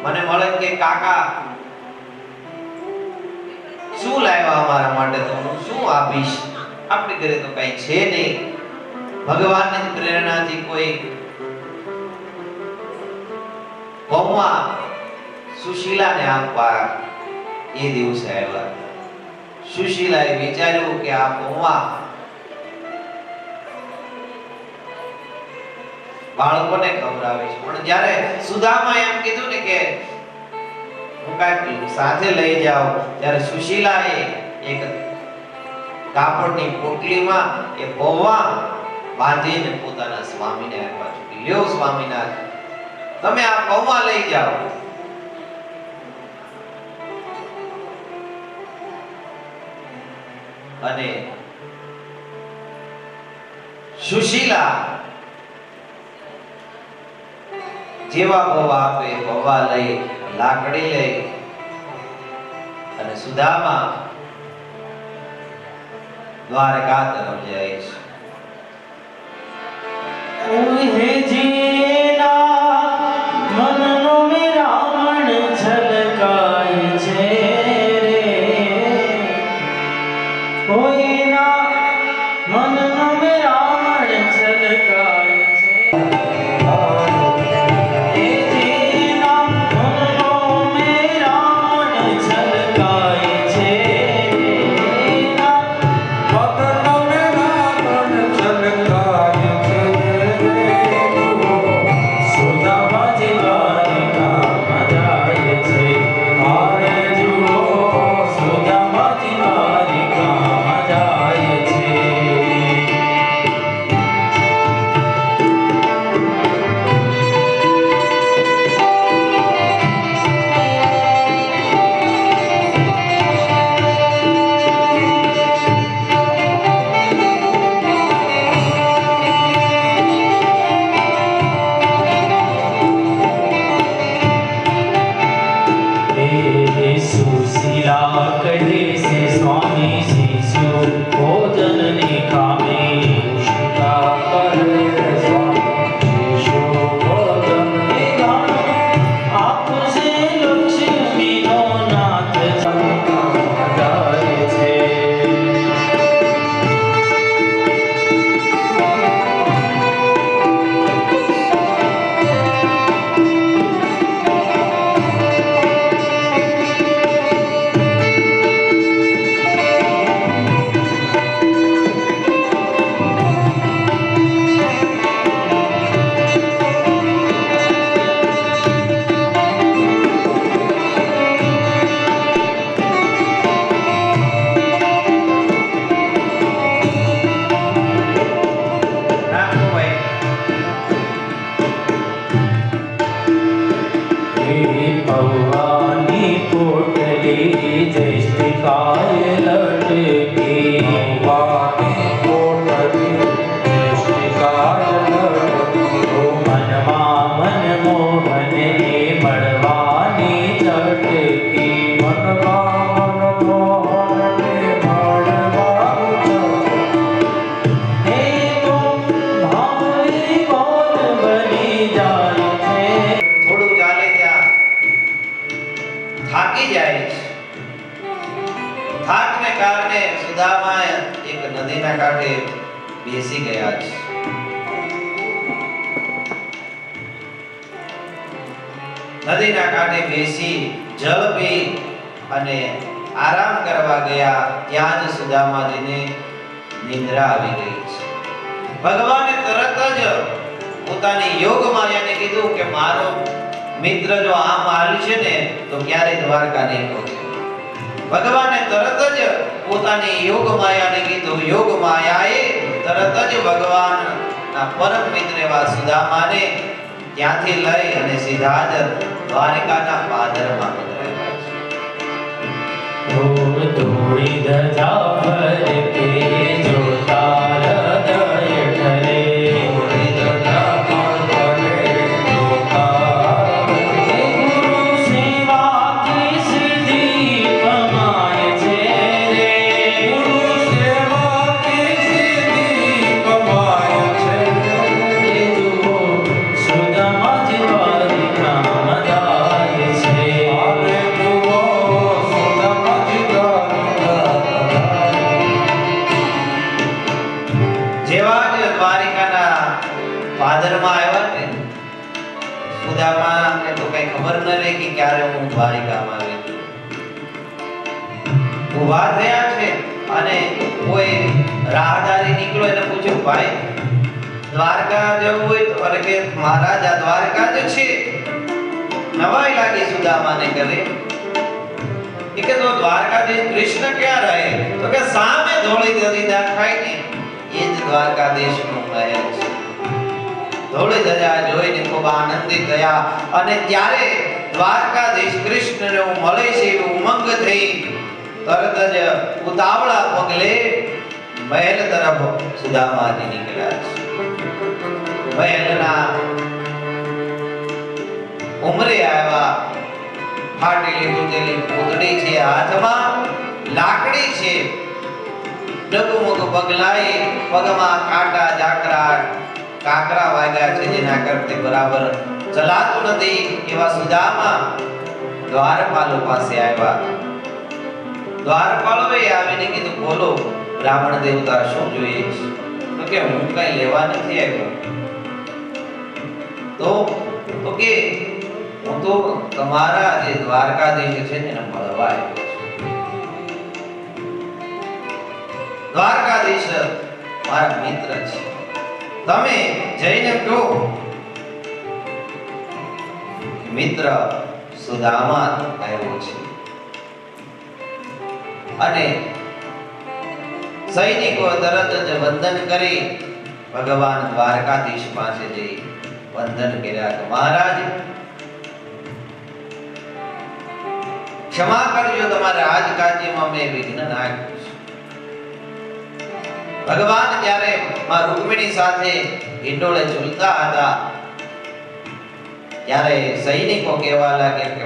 મને મળે કે કાકા શું લાવ્યા અમારા માટે, તો હું શું આપીશ, આપણી ઘરે તો કઈ છે નહીં, ભગવાનની પ્રેરણાથી કોઈ પૌવા સુશીલાને આપવા એ દિવસે આવ્યા. સુશીલાએ વિચાર્યું કે આ પૌવા બાળકોને ખવડાવીશ, પણ જ્યારે સુદામા એમ કીધું ને કે હું કાંઈક સાથે લઈ જાઉં, ત્યારે સુશીલાએ એક કાપડની પોટલીમાં એ પૌવા બાંધીને પોતાના સ્વામીને આપ્યા છે. લ્યો સ્વામીનાથ, તમે આ પૌવા લઈ જાઓ. અને સુશીલા જેવા પૌવા આપે, પૌવા લઈ, લાકડી લઈ અને સુદામા દ્વારકા તરફ જાય છે. ઓહે જીના મનનો મે રાવણ છલકાય છે રે, ઓહે ના મનનો મે રાવણ છલકાય છે, હે જીના મનનો મે રાવણ છલકાય છે, મનનો મે રાવણ છલકાય છે, સુદામા દ્વારિકા જાય છે, આરે જુઓ સુદામા દ્વારિકા જાય છે. सुशीला कहे से स्वामी शिशु भोजन ने खामे, शिशा करे स्वामी शिशु भोजन ने खामे, आपसे लक्ष्मी नो नाथ જાય છે. ભવાની પોટલી જયષ્ટિકાય લટકી, ભવાની પોટલી જયષ્ટિકાય લટકી, મનમાં મનમોહને મળવાની ચટકી, મનમાં મનમોહને મળવાની ચટકી, હે તો ભાવરી બોલ બની જાય છે. થોડું ચાલે ત્યાં થાકી જાય છે. થાકને કારણે સુદામા એક નદીના કાંઠે બેસી ગયા છે. નદીના કાંઠે બેસી જળ પી અને આરામ કરવા ગયા. ત્યાં જ સુદામાજીને નિંદ્રા આવી ગઈ છે. ભગવાને તરત જ પોતાની યોગ માયાને કીધું કે મારો મિત્ર જો આમ હાલશે ને તો ક્યારેય દ્વારકા નહીં પહોંચે. ભગવાને તરત જ પોતાની યોગ માયાને કીધું. યોગ માયાએ તરત જ ભગવાનના પરમ મિત્ર એવા સુદામાને ત્યાંથી લઈ અને સીધા જ દ્વારકાના પાદરમાં પધરાવ્યા છે. તોડી ધજા ફરકે જોતા હૃદય ઠરે. તોડી ધજા ફરકે જોતા ગુરુ સેવા કી સિદ્ધિ કમાય છે રે. ગુરુ સેવા કી સિદ્ધિ કમાય છે. એ જુઓ સુદામા જેવારી નામ જાય છે. અરે જુઓ સુદામા જેવા જ દ્વારિકાના પાદરમાં આવ્યા ને સુદામાને તો કઈ ખબર ન રહી કે ક્યારે હું દ્વારિકામાં આવી છું. ઊભા થયા છે અને કોઈ રાહદારી નીકળ્યો એને પૂછ્યું, ભાઈ દ્વારકા જવું હોય તો? અરે કે મહારાજ આ દ્વારકા જ છે. નવાઈ લાગી સુદામાને કરે. એ કે તો દ્વારકાધીશ કૃષ્ણ ક્યાં રહે? તો કે સામે ધોળી ધરી દેખાય ને એ જ દ્વારકાધીશનું મહેલ છે. ધોળી ધજા જોઈને ખૂબ આનંદિત થયા અને ત્યારે દ્વારકાધીશ કૃષ્ણને મળે છે એવું ઉમંગ થઈ તરત જ ઉતાવળા પગલે મહેલ તરફ સુદામાજી નીકળ્યા છે. મહેલના ઉમરે આવ્યા. ફાટેલી તૂટેલી પૂતળી છે, હાથમાં લાકડી છે, ડગમગ પગલાએ પગમાં કાંટા જાકરા કાકરા વાગ્યા છે જેના કરતે બરાબર ચલાતું નથી એવા સુદામા દ્વારપાલો પાસે આવ્યા. દ્વારપાલોએ આવીને કીધું, બોલો બ્રાહ્મણ દેવતા શું જોઈએ છે? તો કે હું કઈ લેવા નથી આવ્યો. તો કે હું તો તમારા જે દ્વારકાધીશ છે ને એને મળવા આવ્યો છું. દ્વારકાધીશ મારા મિત્ર છે. તમે જઈને કહો મિત્ર સુદામા આવ્યો છે. અને સૈનિકો તરત જ વંદન કરી ભગવાન દ્વારકાધીશ પાસે જઈ વંદન કર્યા કે મહારાજ ક્ષમા કરજો, તમારા રાજકાર્યમાં મેં વિઘ્ન નાખ્યું છે. ભગવાન જ્યારે માં રૂકમિણી સાથે હિંડોળે ઝૂલતા હતા ત્યારે સૈનિકો કહેવા લાગ્યા કે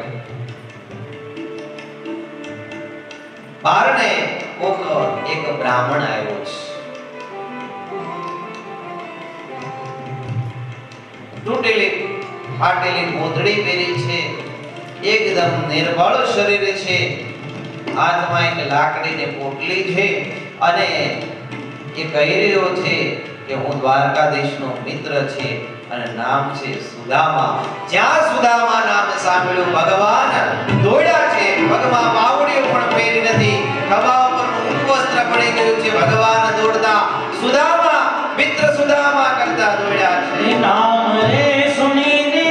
બારણે એક બ્રાહ્મણ આવ્યો છે. તૂટેલી ફાટેલી મોતડી પહેરી છે, એકદમ નિર્બળ શરીર છે, હાથમાં એક લાકડીની પોટલી છે અને એ કહી રહ્યો છે કે હું દ્વારકાધીશનો મિત્ર છે અને નામ છે સુદામા. જ્યાં સુદામા નામ સાંભળ્યું ભગવાન દોડ્યા છે. પગમાં બાવડીઓ પણ પહેરી નથી, ખભા ઉપર ઊંચું વસ્ત્ર પડી ગયું છે. ભગવાન દોડતા સુદામા મિત્ર સુદામા કરતા દોડ્યા છે. નામ રે સુનીને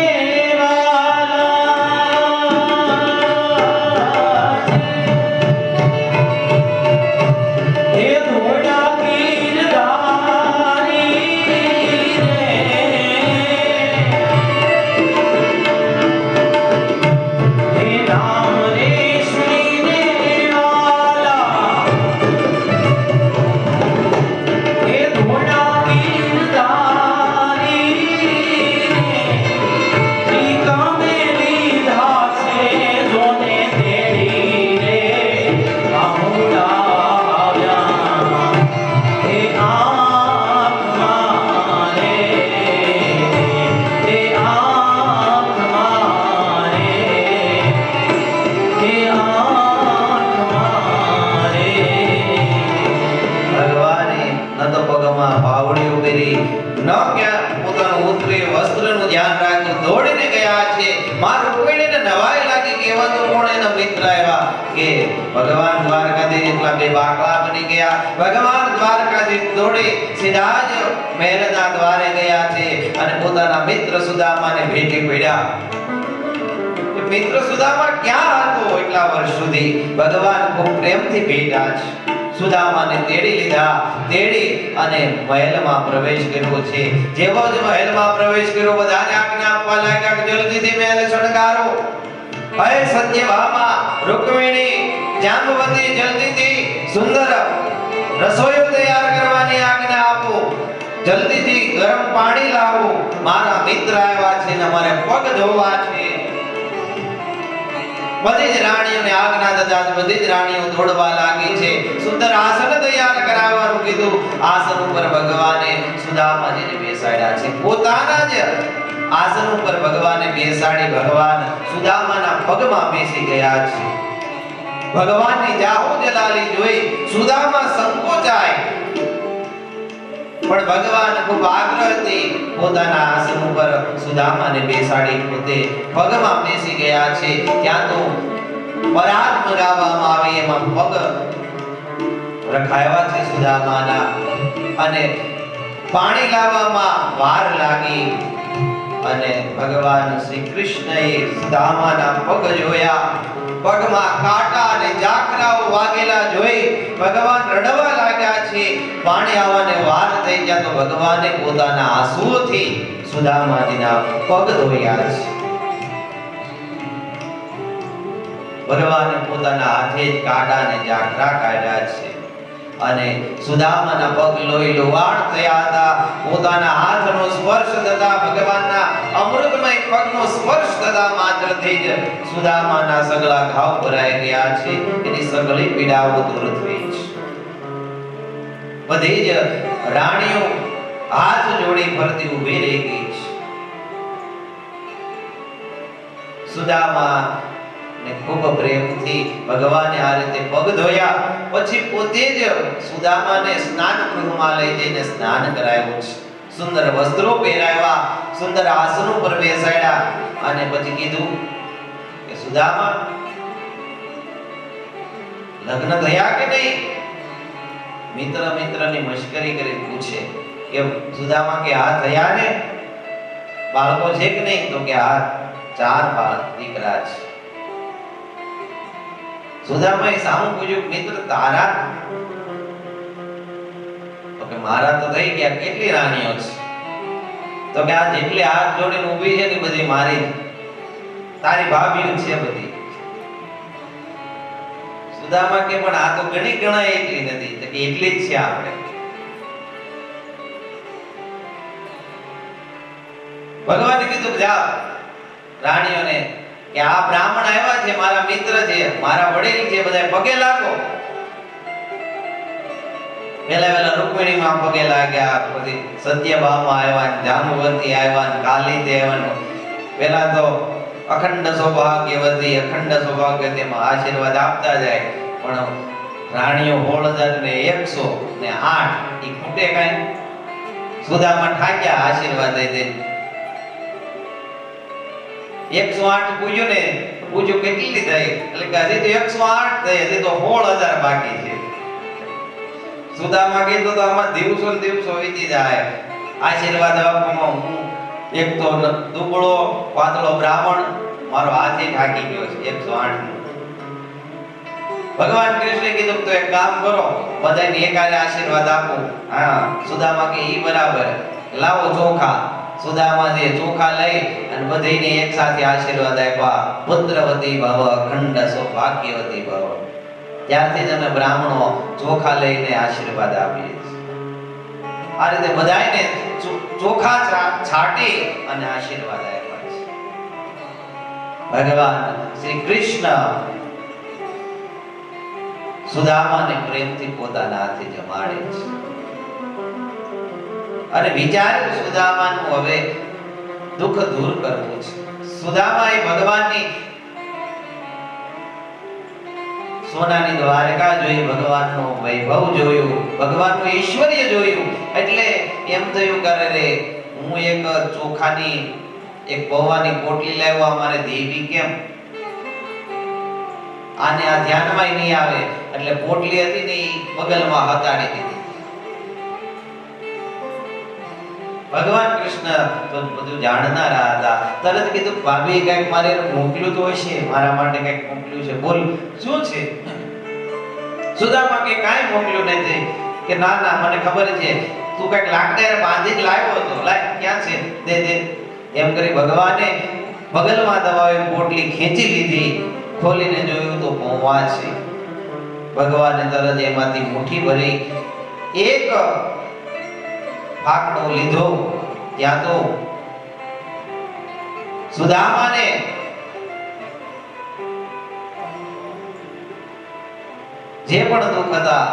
ભગવાન દ્વારકાધીશ એટલા બે બાકલા બની ગયા. ભગવાન દ્વારકાધીશ દોડે સીધા જ મહેલના દ્વારે ગયા છે અને પોતાના મિત્ર સુદામાને ભેટી પડ્યા. મિત્ર સુદામા ક્યાં હતો એટલા વર્ષ સુધી? ભગવાન ખૂબ પ્રેમથી ભેટા છે. સુદામાને તેડી લીધા, તેડી અને મહેલમાં પ્રવેશ કર્યો છે. જેવો જ મહેલમાં પ્રવેશ કર્યો બધાને આજ્ઞા આપવા લાગ્યા કે જલ્દીથી મહેલ શણગારો. હે સત્યભામા રૂકમિણી જાંબવતી જલ્દીથી સુંદર રસોઈ તૈયાર કરવાની આજ્ઞા આપો, જલ્દીથી ગરમ પાણી લાવો, મારા મિત્ર આવ્યા છે ને મારે પગ ધોવા છે. બધી જ રાણીઓને આજ્ઞા થતા બધી જ રાણીઓ દોડવા લાગી છે. સુંદર આસન તૈયાર કરાવવાનું કીધું. આસન ઉપર ભગવાને સુદામાજીને બેસાડ્યા છે. પોતાના જ આસન ઉપર ભગવાને બેસાડી ભગવાન સુદામાના પગમાં બેસી ગયા છે. ભગવાનની જાહો જલાલી જોઈ સુદામા સંકોચાય, પણ ભગવાન ખૂબ આગ્રહથી પોતાના આસન ઉપર સુદામાને બેસાડી પોતે પગમાં બેસી ગયા છે. ત્યાં તો પરાગ મગાવવામાં આવે એમાં પગ રખાયા છે સુદામાના, અને પાણી લાવવામાં વાર લાગી અને ભગવાન શ્રી કૃષ્ણએ સુદામાના પગ જોયા. પગમાં કાંટા અને જાખરાઓ વાગેલા જોઈ ભગવાન રડવા લાગ્યા છે. પાણી આવવાને વાર થઈ ગયા તો ભગવાને પોતાના આંસુઓથી સુદામાજીના પગ ધોયા છે. ભગવાને પોતાના હાથે જ કાંટા અને જાખરા કાઢ્યા છે અને સુદામાના પગ લોહી લોહાણ થયા હતા. પોતાના હાથનો સ્પર્શ થતા ભગવાનના અમૃતમય પગનો સ્પર્શ થતા માત્રથી જ સુદામાના સગળા ઘાવ ભરાઈ ગયા છે. એની સગળી પીડાઓ દૂર થઈ છે. બધી જ રાણીઓ હાથ જોડી ફરતી ઊભી રહી ગઈ છે. સુદામા ને ખૂબ પ્રેમથી ભગવાને આ રીતે પગ ધોયા. પછી પોતે જ સુદામાને સ્નાન ગૃહમાં લઈ જઈને સ્નાન કરાવ્યું છે. સુંદર વસ્ત્રો પહેરાવ્યા, સુંદર આસન ઉપર બેસાડ્યા અને પછી કીધું કે સુદામા લગ્ન થયા કે નહીં? મિત્રની મશ્કરી કરી પૂછે કે સુદામા કે આ થયા ને? બાળકો છે કે નહીં? તો કે આ 4 દીકરા છે. સુદામાએ સામું પૂછ્યું મિત્ર તારા? તો કે મારા તો થઈ ગયા. કેટલી રાણીઓ છે? તો કે આ જેટલી હાથ જોડીને ઊભી છે ને બધી મારી, તારી ભાભીઓ છે બધી. સુદામા કે પણ આ તો ઘણી ગણાય એટલી નથી. તો કે એટલી જ છે આપણે. ભગવાને કીધું જાઓ રાણીઓને કે આ બ્રાહ્મણ આવ્યા છે, મારા મિત્ર છે, મારા વડીલ છે, બધા પગે લાગો. પહેલા રૂકમિણી માં પગે લાગ્યા, પછી સત્યભામા આવ્યા, જાંબવતી આવ્યા, કાલિંદી આવ્યા. પહેલા તો અખંડ સૌભાગ્યવતી માં આશીર્વાદ આપતા જાય, પણ રાણીઓ 16,108 ઈ ખૂટે કાઈ? સુદામા ઠાક્યા આશીર્વાદ દઈ 108 પૂજ્યું ને, પૂજ્યું કેટલી થઈ? એટલે કે હજી તો 108 થઈ, હજી તો 16,000 બાકી છે. સુદામા કીધું તો આમાં દિવસો ને દિવસો વીતી જાય. આશીર્વાદ આપવામાં હું એક તો દુબળો પાતળો બ્રાહ્મણ, મારો હાથે ઠાકી ગયો છે 108 નો. ભગવાન કૃષ્ણે કીધું તો એક કામ કરો, બધાને એકારે આશીર્વાદ આપો. હા, સુદામા કે ઈ બરાબર, લાવો ચોખા. સુદામાજીએ ચોખા લઈ અને બધાને એક સાથે આશીર્વાદ આપ્યા. પુત્રવતી ભવ, અખંડ સૌભાગ્યવતી ભવ. ત્યારથી જ અમે બ્રાહ્મણો ચોખા લઈને આશીર્વાદ આપીએ છીએ. આ રીતે બધાને ચોખા છાટી અને આશીર્વાદ આપ્યા છે. ભગવાન શ્રી કૃષ્ણ સુદામાને પ્રેમથી પોતાના હાથે જમાડે છે અને વિચાર્યું સુદામાનું હવે દુઃખ દૂર કરવું છે. સુદામાએ ભગવાનની સોનાની દ્વારકા જોઈ, ભગવાનનો વૈભવ જોયું, ભગવાનનું ઐશ્વર્ય જોયું. એટલે એમ થયું કે રે હું એક ચોખાની એક પૌવાની પોટલી લાવ્યો, અમારે દેવી કેમ? આને આ ધ્યાનમાં નહીં આવે એટલે પોટલી હતી ને બગલમાં હતાડી દીધી. ભગવાન કૃષ્ણ તો બધું જાણનારા હતા. તરત કીધું ભાભી કઈક મારે મોકલ્યું તો હશે, મારા માટે કઈક મોકલ્યું છે, બોલ શું છે? સુદામા કે કાઈ મોકલ્યું નથી. કે ના ના મને ખબર છે, તું કઈક લાકડાને બાંધીને લાવ્યો હતો, લાય ક્યાં છે? દે દે. એમ કરી ભગવાને બગલમાં દબાવી પોટલી ખેંચી લીધી, ખોલીને જોયું તો પૌવા છે. ભગવાને તરત એમાંથી મુઠ્ઠી ભરી એક ફાકડો લીધો. ત્યાં તો સુદામાને જે પણ દુઃખ હતા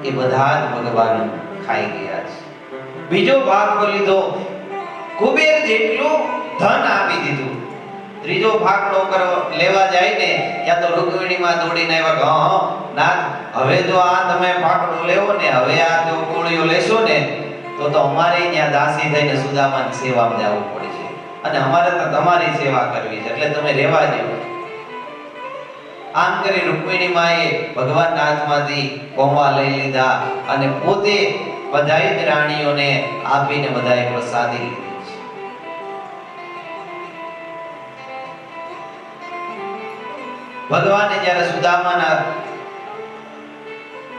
એ બધા જ ભગવાન ખાઈ ગયા છે. બીજો ભાગો લીધો, કુબેર જેટલું ધન આપી દીધું. ત્રીજો ભાગડો લેવા જાય ને ત્યાં તો રૂકમિણીમાં દોડીને આવ્યા, નાથ હવે જો આ તમે ભાગડો લેવો ને, હવે આ જો ગોળીઓ લેશો ને તો અમારે ત્યાં દાસી થઈને સુદામાની સેવામાં જવું પડશે અને અમારે તો તમારી સેવા કરવી છે, એટલે તમે રહેવા દો. આમ કરી રૂકમિણી માએ ભગવાનના હાથમાંથી પૌવા લઈ લીધા અને પોતે બધાય જ રાણીઓને આપીને બધાએ પ્રસાદી લીધી છે. ભગવાને જ્યારે સુદામાના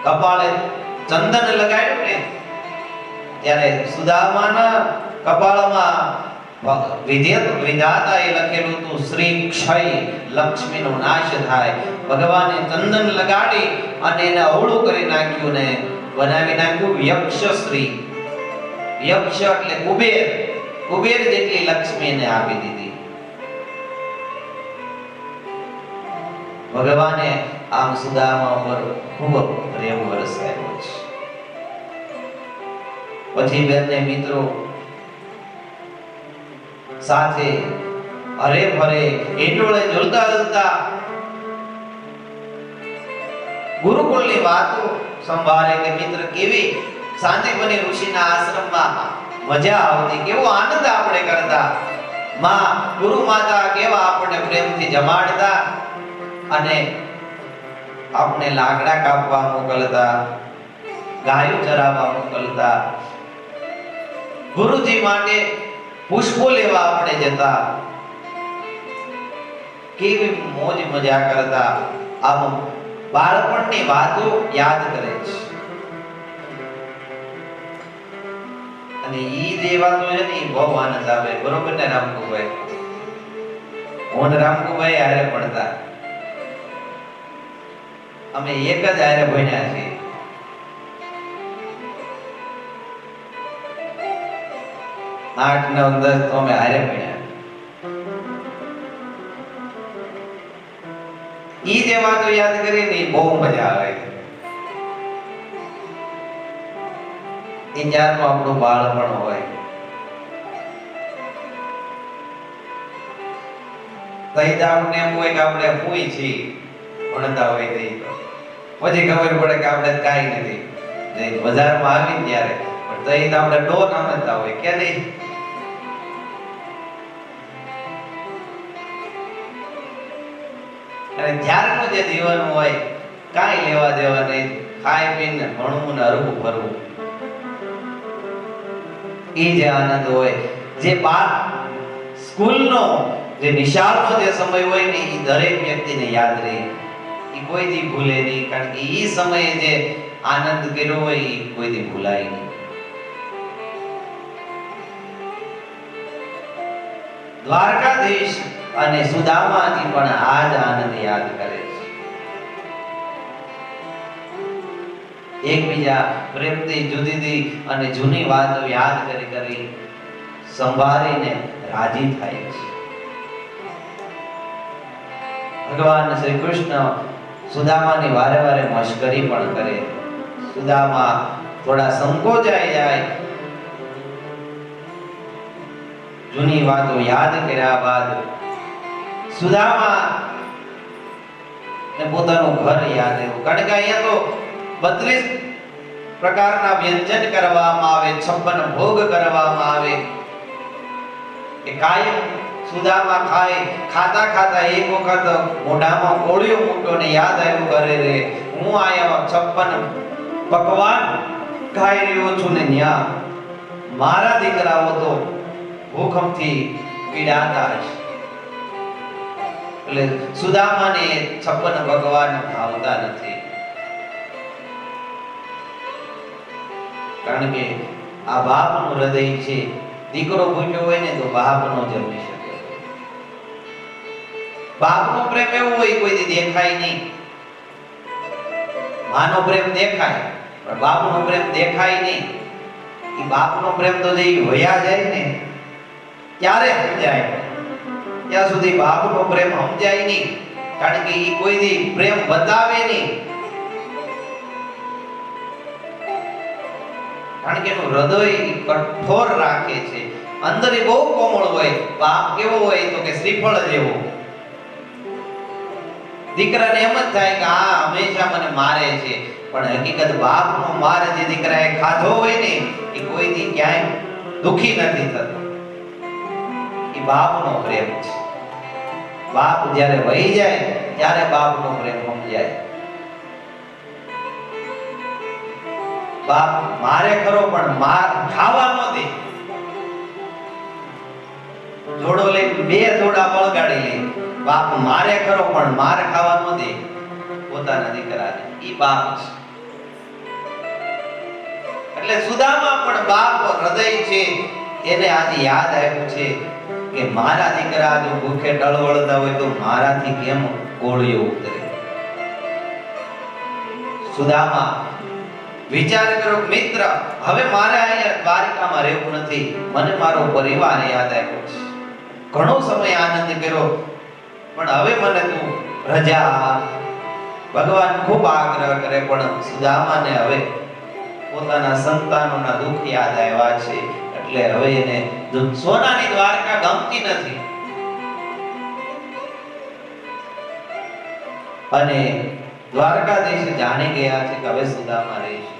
કપાળે ચંદન લગાડ્યું ને ત્યારે સુદામાના કપાળમાં વિધાતાએ લખેલું હતું શ્રી ક્ષય, લક્ષ્મીનો નાશ થાય. ભગવાને ચંદન લગાડી અને એને અવળું કરી નાખ્યું ને બનાવી નાખ્યું યક્ષશ્રી. યક્ષ એટલે કુબેર, કુબેર જેટલી લક્ષ્મી એને આપી દીધી. ભગવાને આમ સુદામા પર ખૂબ પ્રેમ વરસાવ્યો છે. પછી બંને મિત્રો સાથે હરે ભરે હિંડોળે ઝૂલતા ઝૂલતા ગુરુકુળની વાતો સંભાળે કે મિત્ર કેવી શાંતિપની ઋષિના આશ્રમમાં મજા આવતી, કેવો આનંદ આપણે કરતા, માં ગુરુ માતા કેવા આપણને પ્રેમથી જમાડતા અને આપણે લાકડા કાપવા મોકલતા, ગાયો ચરાવવા મોકલતા, ગુરુજી માટે પુષ્પો લેવા આપણે જતા, કેવી મોજ મજા કરતા. આમ બાળપણની વાતો યાદ કરે છે. અને ઈ જે વાતો છે ને ઈ બહુ આનંદ આવે. બરોબર ને રામકુભાઈ? હું રામકુભાઈ હારે પડતા, અમે એક જ હારે ભણ્યા છીએ. આઠ નવ દસ તો અમે હારે ભણ્યા. ઈ જે વાતો યાદ કરી ને બહુ મજા આવે. એ જ્યારનું આપણું બાળપણ હોય. તઈ તો આપણને એમ હોય કે આપણે કોઈ છીએ ભણતા હોય તે, પછી ખબર પડે કે આપણે કાંઈ નથી. બજારમાં આવી ત્યારે પણ તઈ તો આપણે ડોન સમજતા હોય કે નહીં. અને ત્યારનું જે જીવન હોય કાંઈ લેવા દેવા નહીં, ખાઈ પીને ભણવું ને હરવું ફરવું, એ જે આનંદ હોય, જે સ્કૂલનો જે નિશાળનો જે સમય હોય ને એ દરેક વ્યક્તિને યાદ રહે, એ કોઈથી ભૂલે નહીં. કારણ કે એ સમયે જે આનંદ કર્યો હોય એ કોઈથી ભૂલાય નહીં. દ્વારકાધીશ અને સુદામાજી પણ આ જ આનંદ યાદ કરે છે. એકબીજા પ્રેમથી જુદીદી અને જૂની વાતો યાદ કરી સંભાળીને રાજી થાય છે. ભગવાન શ્રી કૃષ્ણ સુદામાની વારે વારે મશ્કરી પણ કરે. સુદામા થોડા સંકોચાઈ જાય. જૂની વાતો યાદ કર્યા બાદ સુદામા ને પોતાનું ઘર યાદ આવ્યું. કારણ કે અહીંયા તો 32 પ્રકારના વ્યંજન કરવામાં આવે, 56 ભોગ કરવામાં આવે. એ કાયમ સુદામા ખાય. ખાતા ખાતા એક વખત મોઢામાં કોળિયો મૂક્યો ને યાદ આવ્યું ઘરે રે હું આયા 56 પકવાન ખાઈ રહ્યો છું ને ન્યા મારા દીકરાઓ તો ભૂખમથી પીડાતા હશે. એટલે સુદામાને 56 ભગવાન ભાવતા નથી. કારણ કે આ બાપનું હૃદય છે. દીકરો ભૂખ્યો હોય ને તો બાપ નો જમી શકે. બાપનો પ્રેમ એવો હોય કોઈ દી દેખાય નહીં. માનો પ્રેમ દેખાય પણ બાપનો પ્રેમ દેખાય નહીં. એ બાપનો પ્રેમ તો જે વયા જાય ને ત્યારે સમજાય, ત્યાં સુધી બાપનો પ્રેમ સમજાય નહીં. કારણ કે એ કોઈ દી પ્રેમ બતાવે નહીં. કારણ કે એનું હૃદય કઠોર રાખે છે. અંદર એ બહુ કોમળ હોય. બાપ કેવો હોય તો કે શ્રીફળ જેવો. દીકરાને એમ જ થાય કે આ હંમેશા મને મારે છે, પણ હકીકત બાપનો માર જે દીકરાએ ખાધો હોય ને એ કોઈ દી ક્યાંય દુખી નથી થતો. એ બાપનો પ્રેમ છે. બાપ જ્યારે વહી જાય ત્યારે બાપનો પ્રેમ સમજાય. બાપ મારે ખરો પણ માર ખાવા ન દે. જોડો લઈને બે જોડા બળગાડી લે. બાપ મારે ખરો પણ માર ખાવા ન દે પોતાના દીકરાને. ઈ બાપ છે. એટલે સુદામા પણ બાપ હૃદય છે. એને આજે યાદ આવ્યું છે કે મારા દીકરા જો ભૂખે ટળવળતા હોય તો મારાથી કેમ કોળિયો ઉતરે. સુદામા વિચાર કરો મિત્ર, હવે મારે અહીંયા દ્વારિકામાં રહેવું નથી. મને મારો પરિવાર યાદ આવ્યો છે. ઘણો સમય આનંદ કર્યો પણ હવે મને તું રજા. ભગવાન ખૂબ આગ્રહ કરે પણ સુદામાને હવે પોતાના સંતાનોના દુઃખ યાદ આવ્યા છે. એટલે હવે એને સોનાની દ્વારકા ગમતી નથી. અને દ્વારકાધીશ જાણી ગયા છે કે હવે સુદામા રહીશ.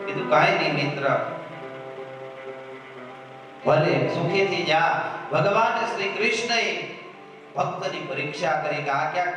કીધું કાંઈ નહીં મિત્ર, ભલે સુખેથી જા. ભગવાન શ્રી કૃષ્ણએ ભક્તની પરીક્ષા કરી કે આ ક્યાંક